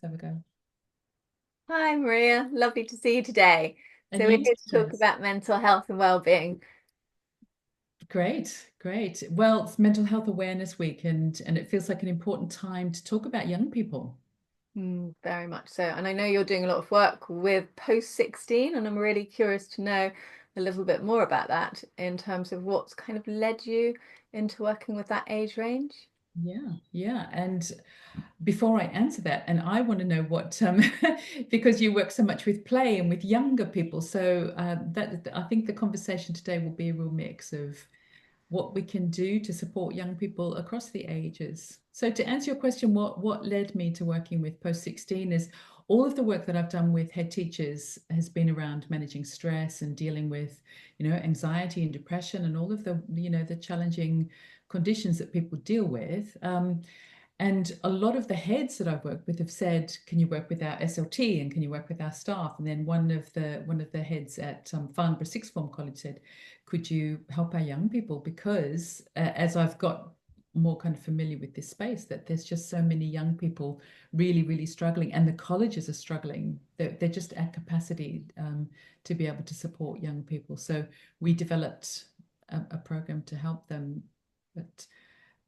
have a go. Hi, Maria. Lovely to see you today. And So we're you, here to talk Therese. about mental health and well-being. Great, great. Well, it's Mental Health Awareness Week, and it feels like an important time to talk about young people. Very much so. And I know you're doing a lot of work with post 16, and I'm really curious to know a little bit more about that in terms of what's kind of led you into working with that age range. Yeah, yeah. And before I answer that, and I want to know what, because you work so much with play and with younger people, so that I think the conversation today will be a real mix of what we can do to support young people across the ages. So to answer your question, what led me to working with post 16 is all of the work that I've done with head teachers has been around managing stress and dealing with, anxiety and depression and all of the, the challenging conditions that people deal with. And a lot of the heads that I've worked with have said, "Can you work with our SLT and can you work with our staff?" And then one of the heads at Farnborough Sixth Form College said, "Could you help our young people?" Because as I've got more kind of familiar with this space, that there's just so many young people really, really struggling, and the colleges are struggling. They're just at capacity to be able to support young people. So we developed a program to help them, but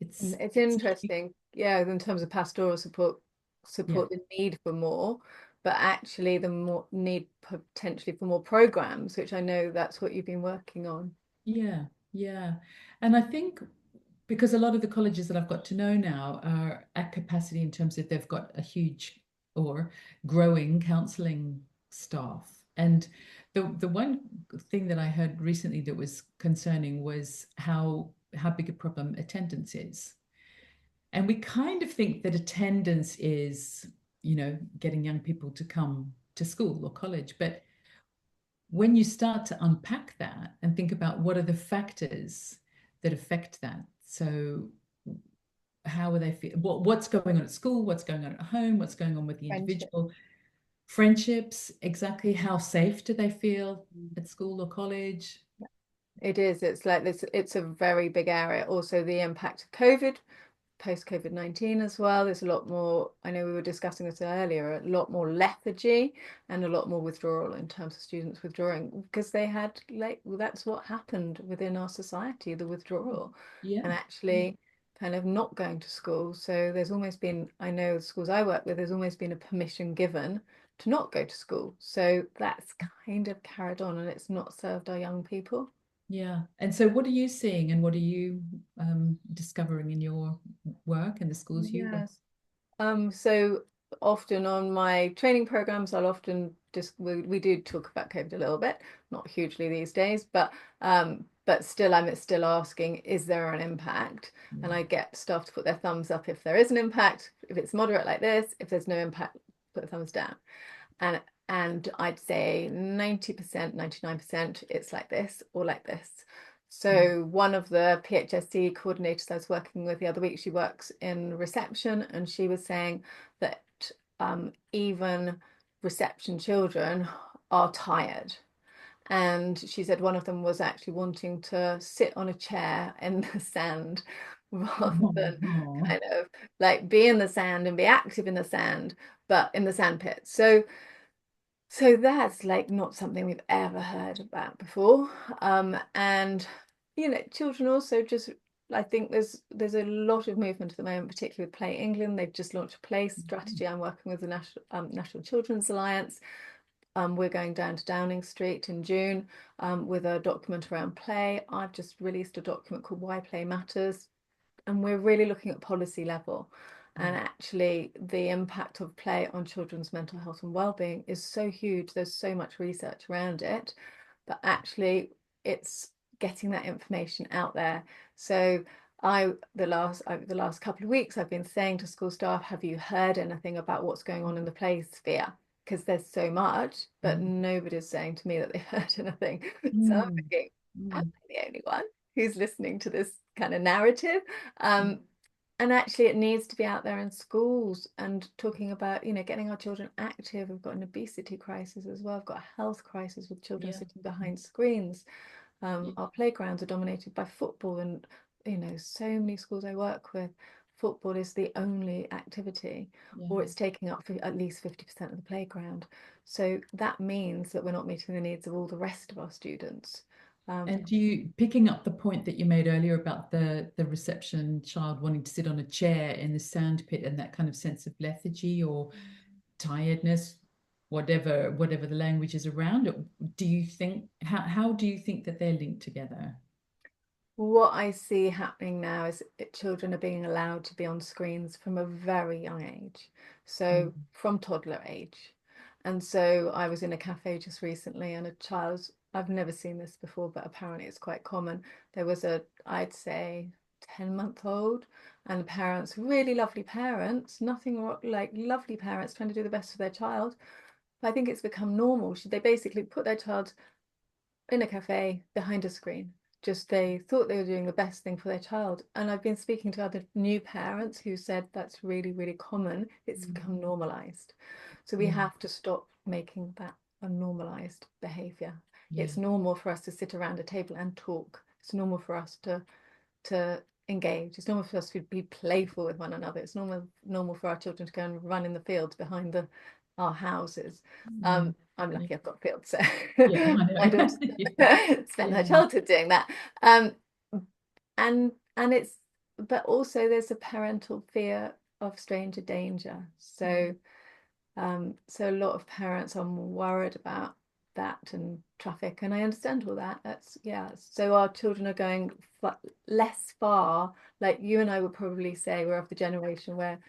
And it's it's it's interesting, yeah, in terms of pastoral support, yeah. support the need for more, but actually the more need potentially for more programs, which I know that's what you've been working on. Yeah, yeah. And I think because a lot of the colleges that I've got to know now are at capacity in terms of they've got a huge or growing counselling staff. And the one thing that I heard recently that was concerning was how big a problem attendance is. And we kind of think that attendance is, getting young people to come to school or college, but when you start to unpack that and think about what are the factors that affect that, so how are they feel, what's going on at school, what's going on at home, what's going on with the Friendship. individual, friendships, exactly how safe do they feel at school or college. It is. It's like this. It's a very big area. Also, the impact of COVID, post COVID-19 as well. There's a lot more. I know we were discussing this earlier. A lot more lethargy and a lot more withdrawal in terms of students withdrawing because they had like well, that's what happened within our society, the withdrawal, Yeah, and actually kind of not going to school. So there's almost been. I know the schools I work with. There's almost been a permission given to not go to school. So that's kind of carried on, and it's not served our young people. yeah. And so what are you seeing and what are you discovering in your work and the schools you work? Yes. So often on my training programs, I'll often just we do talk about COVID a little bit, not hugely these days, but still I'm still asking, is there an impact? And Yeah. I get staff to put their thumbs up if there is an impact, if it's moderate like this, if there's no impact, put the thumbs down. And and I'd say 90%, 99% it's like this or like this. Mm. So one of the PHSC coordinators I was working with the other week, she works in reception, and she was saying that even reception children are tired. And she said one of them was actually wanting to sit on a chair in the sand rather than Oh, kind of like be in the sand and be active in the sand, but in the sand pit. So that's like not something we've ever heard about before. And children also just I think there's a lot of movement at the moment, particularly with Play England. They've just launched a play strategy. I'm working with the National Children's Alliance. We're going down to Downing Street in June with a document around play. I've just released a document called Why Play Matters, and we're really looking at policy level. And mm. actually, the impact of play on children's mental health and well-being is so huge. There's so much research around it, but actually, it's getting that information out there. So the last couple of weeks, I've been saying to school staff, have you heard anything about what's going on in the play sphere? Because there's so much, but Mm. nobody's saying to me that they've heard anything. So I'm Mm. thinking, am Mm. I the only one who's listening to this kind of narrative? Um, and actually, it needs to be out there in schools and talking about, getting our children active. We've got an obesity crisis as well. We've got a health crisis with children Yeah. sitting behind screens. Yeah. Our playgrounds are dominated by football, and so many schools I work with, football is the only activity, Yeah. or it's taking up at least 50% of the playground. So that means that we're not meeting the needs of all the rest of our students. And do you, picking up the point that you made earlier about the reception child wanting to sit on a chair in the sand pit and that kind of sense of lethargy or tiredness, whatever the language is around it, do you think how do you think that they're linked together? What I see happening now is children are being allowed to be on screens from a very young age, so Mm, from toddler age. And so I was in a cafe just recently, and a child, I've never seen this before, but apparently it's quite common. There was I'd say, 10-month-old, and the parents, really lovely parents, nothing like lovely parents trying to do the best for their child. But I think it's become normal. They basically put their child in a cafe behind a screen. Just they thought they were doing the best thing for their child. And I've been speaking to other new parents who said that's really, really common. It's mm, become normalized. So we yeah, have to stop making that a normalized behavior. yeah, It's normal for us to sit around a table and talk. It's normal for us to engage. It's normal for us to be playful with one another. It's normal for our children to go and run in the fields behind our houses. yeah, I'm yeah, lucky I've got fields, so yeah, I my know. daughter Yeah, spent her yeah, childhood doing that. Um, and it's but also there's a parental fear of stranger danger. yeah, So a lot of parents are more worried about that and traffic, and I understand all that. That's yeah. So our children are going less far. Like you and I would probably say we're of the generation where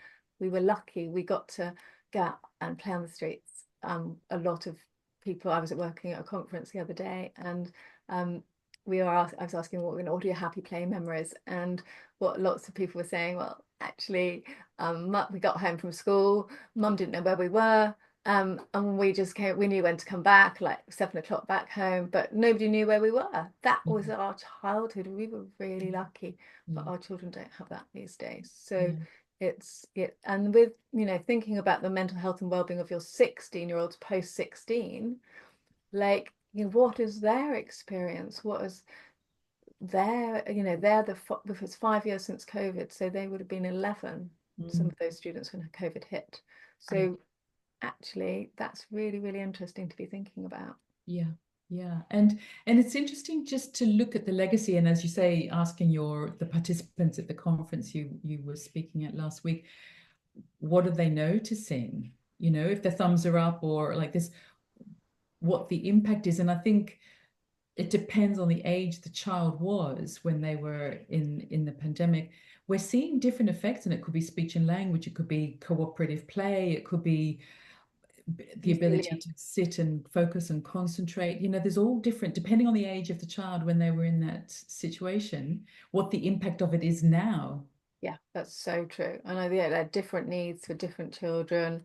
we were lucky. We got to go out and play on the streets. A lot of people. I was working at a conference the other day, and I was asking what are your happy play memories, and what lots of people were saying. Well, actually, we got home from school. Mum didn't know where we were. And we knew when to come back, like 7 o'clock back home, but nobody knew where we were. That yeah, was our childhood. We were really lucky, yeah, but our children don't have that these days. yeah, So and with, thinking about the mental health and well-being of your 16-year-olds post 16, like, what is their experience? What is if it's 5 years since COVID, so they would have been 11, some mm, of those students when COVID hit. yeah, So actually, that's really, really interesting to be thinking about. yeah, yeah. And it's interesting just to look at the legacy, and as you say, asking the participants at the conference you were speaking at last week, what are they noticing? If the thumbs are up or like this, what the impact is. And I think it depends on the age the child was when they were in the pandemic. We're seeing different effects, and it could be speech and language, it could be cooperative play, it could be the ability Resilient. to sit and focus and concentrate. There's all different, depending on the age of the child when they were in that situation, what the impact of it is now. Yeah, that's so true. And yeah, there are different needs for different children.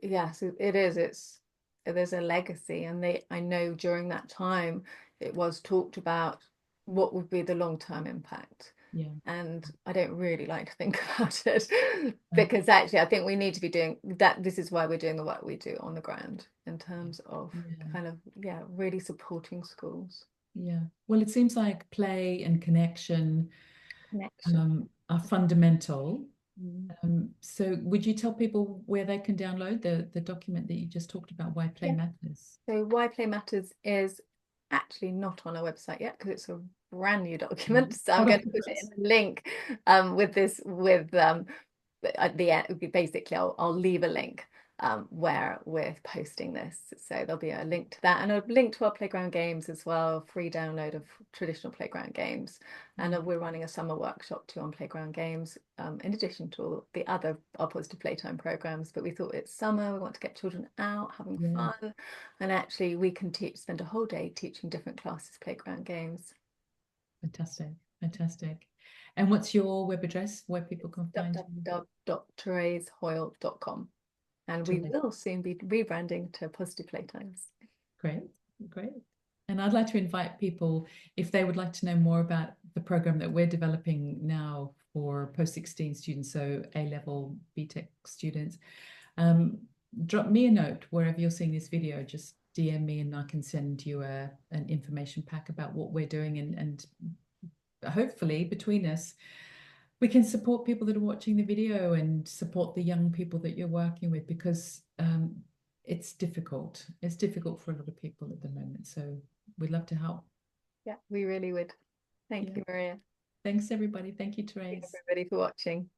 Yes, it is. There's a legacy, and I know during that time it was talked about what would be the long-term impact. Yeah. And I don't really like to think about it Uh, because actually I think we need to be doing that. This is why we're doing the work we do on the ground in yeah. terms of Yeah. kind of, yeah, really supporting schools. Yeah. Well, it seems like play and connection Connection. are fundamental. Mm. So would you tell people where they can download the document that you just talked about, Why Play Yeah. Matters? So Why Play Matters is actually not on our website yet because it's a brand new Yeah. document. So I'm Oh, going to put it in that's the link with at the end. Basically, I'll leave a link where we're posting this. So there'll be a link to that and a link to our playground games as well, free download of traditional playground games. And yeah, we're running a summer workshop too on playground games, in addition to all the other our positive playtime programs. But we thought it's summer, we want to get children out having yeah. fun, and actually we can spend a whole day teaching different classes playground games. Fantastic. Fantastic. And what's your web address where people can find you? www.theresehoyle.com. And we Terrific. will soon be rebranding to Positive Playtimes. Great. Great. And I'd like to invite people, if they would like to know more about the program that we're developing now for post 16 students, so A level BTEC students, um, drop me a note wherever you're seeing this video. Just DM me and I can send you an information pack about what we're doing, and hopefully between us we can support people that are watching the video and support the young people that you're working with, because it's difficult. It's difficult for a lot of people at the moment. So we'd love to help. Yeah, we really would. Thank Yeah. you, Maria. Thanks, everybody. Thank you, Thank you, Therese. everybody, for watching.